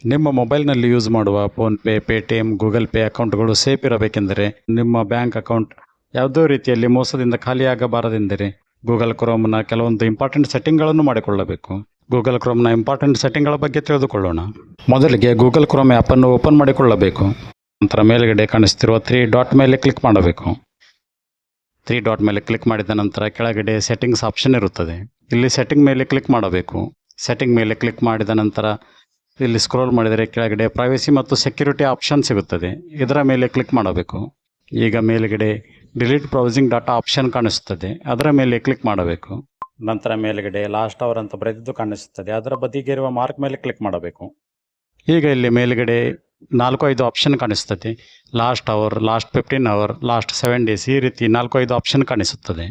ನಿಮ್ಮ ಮೊಬೈಲ್ನಲ್ಲಿ ಯೂಸ್ ಮಾಡುವ ಫೋನ್ಪೇ, ಪೇಟಿಎಮ್, ಗೂಗಲ್ ಪೇ ಅಕೌಂಟ್ಗಳು ಸೇಫ್ ಇರಬೇಕೆಂದರೆ, ನಿಮ್ಮ ಬ್ಯಾಂಕ್ ಅಕೌಂಟ್ ಯಾವುದೋ ರೀತಿಯಲ್ಲಿ ಮೋಸದಿಂದ ಖಾಲಿಯಾಗಬಾರದೆಂದರೆ ಗೂಗಲ್ ಕ್ರೋಮ್ನ ಕೆಲವೊಂದು ಇಂಪಾರ್ಟೆಂಟ್ ಸೆಟ್ಟಿಂಗ್ಗಳನ್ನು ಮಾಡಿಕೊಳ್ಳಬೇಕು. ಗೂಗಲ್ ಕ್ರೋಮ್ನ ಇಂಪಾರ್ಟೆಂಟ್ ಸೆಟ್ಟಿಂಗ್ಗಳ ಬಗ್ಗೆ ತಿಳಿದುಕೊಳ್ಳೋಣ. ಮೊದಲಿಗೆ ಗೂಗಲ್ ಕ್ರೋಮ್ ಆ್ಯಪನ್ನು ಓಪನ್ ಮಾಡಿಕೊಳ್ಳಬೇಕು. ನಂತರ ಮೇಲ್ಗಡೆ ಕಾಣಿಸ್ತಿರುವ 3 ಡಾಟ್ ಮೇಲೆ ಕ್ಲಿಕ್ ಮಾಡಬೇಕು. 3 ಡಾಟ್ ಮೇಲೆ ಕ್ಲಿಕ್ ಮಾಡಿದ ನಂತರ ಕೆಳಗಡೆ ಸೆಟ್ಟಿಂಗ್ಸ್ ಆಪ್ಷನ್ ಇರುತ್ತದೆ. ಇಲ್ಲಿ ಸೆಟ್ಟಿಂಗ್ ಮೇಲೆ ಕ್ಲಿಕ್ ಮಾಡಬೇಕು. ಸೆಟ್ಟಿಂಗ್ ಮೇಲೆ ಕ್ಲಿಕ್ ಮಾಡಿದ ನಂತರ ಇಲ್ಲಿ ಸ್ಕ್ರೋಲ್ ಮಾಡಿದರೆ ಕೆಳಗಡೆ ಪ್ರೈವಸಿ ಮತ್ತು ಸೆಕ್ಯೂರಿಟಿ ಆಪ್ಷನ್ ಸಿಗುತ್ತದೆ. ಇದರ ಮೇಲೆ ಕ್ಲಿಕ್ ಮಾಡಬೇಕು. ಈಗ ಮೇಲ್ಗಡೆ ಡಿಲೀಟ್ ಬ್ರೌಸಿಂಗ್ ಡಾಟಾ ಆಪ್ಷನ್ ಕಾಣಿಸುತ್ತದೆ. ಅದರ ಮೇಲೆ ಕ್ಲಿಕ್ ಮಾಡಬೇಕು. ನಂತರ ಮೇಲ್ಗಡೆ ಲಾಸ್ಟ್ ಅವರ್ ಅಂತ ಬರೆದಿದ್ದು ಕಾಣಿಸುತ್ತದೆ. ಅದರ ಬದಿಗೆ ಇರುವ ಮಾರ್ಕ್ ಮೇಲೆ ಕ್ಲಿಕ್ ಮಾಡಬೇಕು. ಈಗ ಇಲ್ಲಿ ಮೇಲ್ಗಡೆ 4-5 ಆಪ್ಷನ್ ಕಾಣಿಸುತ್ತದೆ. Last hour, last 15 hour, last 7 days, ಈ ರೀತಿ 4-5 ಆಪ್ಷನ್ ಕಾಣಿಸುತ್ತದೆ.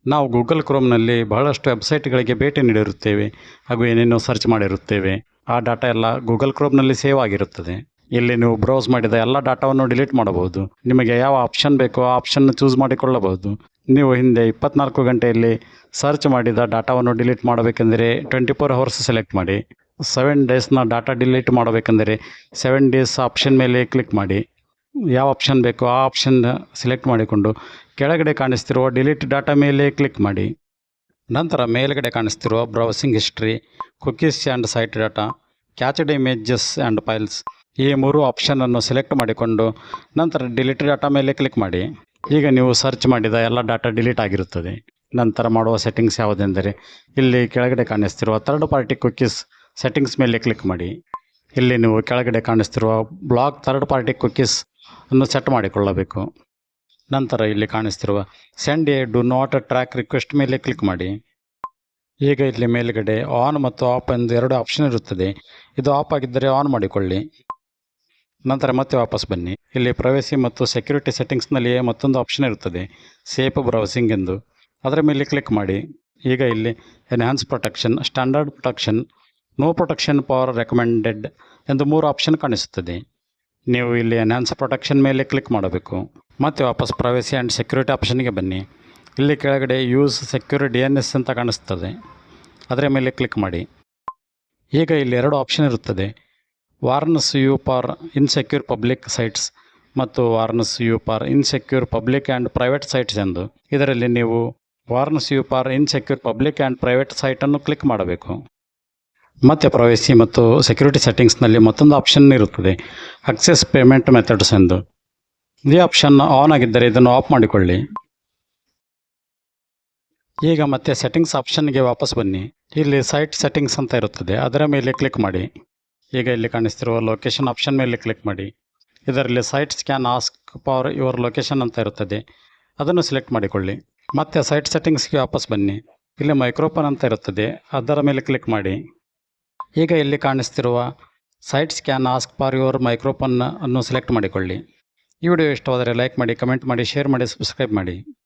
ನಾವು ಗೂಗಲ್ ಕ್ರೋಮ್ನಲ್ಲಿ ಬಹಳಷ್ಟು ವೆಬ್ಸೈಟ್ಗಳಿಗೆ ಭೇಟಿ ನೀಡಿರುತ್ತೇವೆ ಹಾಗೂ ಏನೇನೋ ಸರ್ಚ್ ಮಾಡಿರುತ್ತೇವೆ. ಆ ಡಾಟಾ ಎಲ್ಲ ಗೂಗಲ್ ಕ್ರೋಮ್ನಲ್ಲಿ ಸೇವ್ ಆಗಿರುತ್ತದೆ. ಇಲ್ಲಿ ನೀವು ಬ್ರೌಸ್ ಮಾಡಿದ ಎಲ್ಲ ಡಾಟಾವನ್ನು ಡಿಲೀಟ್ ಮಾಡಬಹುದು. ನಿಮಗೆ ಯಾವ ಆಪ್ಷನ್ ಬೇಕೋ ಆ ಆಪ್ಷನ್ ಚೂಸ್ ಮಾಡಿಕೊಳ್ಳಬಹುದು. ನೀವು ಹಿಂದೆ 24 ಗಂಟೆಯಲ್ಲಿ ಸರ್ಚ್ ಮಾಡಿದ ಡಾಟಾವನ್ನು ಡಿಲೀಟ್ ಮಾಡಬೇಕೆಂದರೆ 24 ಅವರ್ಸ್ ಸೆಲೆಕ್ಟ್ ಮಾಡಿ. 7 ಡೇಸ್ನ ಡಾಟಾ ಡಿಲೀಟ್ ಮಾಡಬೇಕೆಂದರೆ 7 ಡೇಸ್ ಆಪ್ಷನ್ ಮೇಲೆ ಕ್ಲಿಕ್ ಮಾಡಿ. ಯಾವ ಆಪ್ಷನ್ ಬೇಕೋ ಆ ಆಪ್ಷನ್ ಸೆಲೆಕ್ಟ್ ಮಾಡಿಕೊಂಡು ಕೆಳಗಡೆ ಕಾಣಿಸ್ತಿರುವ ಡಿಲೀಟ್ ಡಾಟಾ ಮೇಲೆ ಕ್ಲಿಕ್ ಮಾಡಿ. ನಂತರ ಮೇಲ್ಗಡೆ ಕಾಣಿಸ್ತಿರುವ browsing history, cookies and site data, cached images and files, ಈ 3 ಆಪ್ಷನನ್ನು ಸೆಲೆಕ್ಟ್ ಮಾಡಿಕೊಂಡು ನಂತರ ಡಿಲೀಟ್ ಡಾಟಾ ಮೇಲೆ ಕ್ಲಿಕ್ ಮಾಡಿ. ಈಗ ನೀವು ಸರ್ಚ್ ಮಾಡಿದ ಎಲ್ಲ ಡಾಟಾ ಡಿಲೀಟ್ ಆಗಿರುತ್ತದೆ. ನಂತರ ಮಾಡುವ ಸೆಟ್ಟಿಂಗ್ಸ್ ಯಾವುದೆಂದರೆ ಇಲ್ಲಿ ಕೆಳಗಡೆ ಕಾಣಿಸ್ತಿರುವ ಥರ್ಡ್ ಪಾರ್ಟಿ ಕುಕೀಸ್ ಸೆಟ್ಟಿಂಗ್ಸ್ ಮೇಲೆ ಕ್ಲಿಕ್ ಮಾಡಿ. ಇಲ್ಲಿ ನೀವು ಕೆಳಗಡೆ ಕಾಣಿಸ್ತಿರುವ ಬ್ಲಾಕ್ ಥರ್ಡ್ ಪಾರ್ಟಿ ಕುಕೀಸ್ ಅನ್ನು ಸೆಟ್ ಮಾಡಿಕೊಳ್ಳಬೇಕು. ನಂತರ ಇಲ್ಲಿ ಕಾಣಿಸ್ತಿರುವ send a do not track request ಮೇಲೆ ಕ್ಲಿಕ್ ಮಾಡಿ. ಈಗ ಇಲ್ಲಿ ಮೇಲ್ಗಡೆ ಆನ್ ಮತ್ತು ಆಫ್ ಎಂದು 2 ಆಪ್ಷನ್ ಇರುತ್ತದೆ. ಇದು ಆಫ್ ಆಗಿದ್ದರೆ ಆನ್ ಮಾಡಿಕೊಳ್ಳಿ. ನಂತರ ಮತ್ತೆ ವಾಪಸ್ ಬನ್ನಿ. ಇಲ್ಲಿ ಪ್ರೈವಸಿ ಮತ್ತು ಸೆಕ್ಯೂರಿಟಿ ಸೆಟ್ಟಿಂಗ್ಸ್ನಲ್ಲಿಯೇ ಮತ್ತೊಂದು ಆಪ್ಷನ್ ಇರುತ್ತದೆ, ಸೇಫ್ ಬ್ರೌಸಿಂಗ್ ಎಂದು. ಅದರ ಮೇಲೆ ಕ್ಲಿಕ್ ಮಾಡಿ. ಈಗ ಇಲ್ಲಿ enhance protection, standard protection, no protection for recommended ಎಂದು 3 ಆಪ್ಷನ್ ಕಾಣಿಸುತ್ತದೆ. ನೀವು ಇಲ್ಲಿ ಎನ್ಹಾನ್ಸ್ ಪ್ರೊಟೆಕ್ಷನ್ ಮೇಲೆ ಕ್ಲಿಕ್ ಮಾಡಬೇಕು. ಮತ್ತೆ ವಾಪಸ್ ಪ್ರೈವಸಿ ಆ್ಯಂಡ್ ಸೆಕ್ಯೂರಿಟಿ ಆಪ್ಷನ್ಗೆ ಬನ್ನಿ. ಇಲ್ಲಿ ಕೆಳಗಡೆ ಯೂಸ್ ಸೆಕ್ಯೂರ್ DNS ಅಂತ ಕಾಣಿಸ್ತದೆ. ಅದರ ಮೇಲೆ ಕ್ಲಿಕ್ ಮಾಡಿ. ಈಗ ಇಲ್ಲಿ 2 ಆಪ್ಷನ್ ಇರುತ್ತದೆ, warns you for insecure public sites ಮತ್ತು warns you for insecure public and private sites ಎಂದು. ಇದರಲ್ಲಿ ನೀವು warns you for insecure public and private ಸೈಟನ್ನು ಕ್ಲಿಕ್ ಮಾಡಬೇಕು. ಮತ್ತು ಪ್ರೈವಸಿ ಮತ್ತು ಸೆಕ್ಯೂರಿಟಿ ಸೆಟ್ಟಿಂಗ್ಸ್ನಲ್ಲಿ ಮತ್ತೊಂದು ಆಪ್ಷನ್ ಇರುತ್ತದೆ, ಅಕ್ಸೆಸ್ ಪೇಮೆಂಟ್ ಮೆಥಡ್ಸ್ ಎಂದು. ಈ ಆಪ್ಷನ್ ಆನ್ ಆಗಿದ್ದರೆ ಇದನ್ನು ಆಫ್ ಮಾಡಿಕೊಳ್ಳಿ. ಈಗ ಮತ್ತೆ ಸೆಟ್ಟಿಂಗ್ಸ್ ಆಪ್ಷನ್ಗೆ ವಾಪಸ್ ಬನ್ನಿ. ಇಲ್ಲಿ ಸೈಟ್ ಸೆಟ್ಟಿಂಗ್ಸ್ ಅಂತ ಇರುತ್ತದೆ. ಅದರ ಮೇಲೆ ಕ್ಲಿಕ್ ಮಾಡಿ. ಈಗ ಇಲ್ಲಿ ಕಾಣಿಸ್ತಿರುವ ಲೊಕೇಶನ್ ಆಪ್ಷನ್ ಮೇಲೆ ಕ್ಲಿಕ್ ಮಾಡಿ. ಇದರಲ್ಲಿ sites can ask for your location ಅಂತ ಇರುತ್ತದೆ. ಅದನ್ನು ಸೆಲೆಕ್ಟ್ ಮಾಡಿಕೊಳ್ಳಿ. ಮತ್ತೆ ಸೈಟ್ ಸೆಟ್ಟಿಂಗ್ಸ್ಗೆ ವಾಪಸ್ ಬನ್ನಿ. ಇಲ್ಲಿ ಮೈಕ್ರೋಫೋನ್ ಅಂತ ಇರುತ್ತದೆ. ಅದರ ಮೇಲೆ ಕ್ಲಿಕ್ ಮಾಡಿ. ಈಗ ಇಲ್ಲಿ ಕಾಣಿಸ್ತಿರುವ sites can ask for your microphone ಅನ್ನು ಸೆಲೆಕ್ಟ್ ಮಾಡಿಕೊಳ್ಳಿ. ಈ ವಿಡಿಯೋ ಇಷ್ಟವಾದರೆ ಲೈಕ್ ಮಾಡಿ, ಕಮೆಂಟ್ ಮಾಡಿ, ಶೇರ್ ಮಾಡಿ, ಸಬ್ಸ್ಕ್ರೈಬ್ ಮಾಡಿ.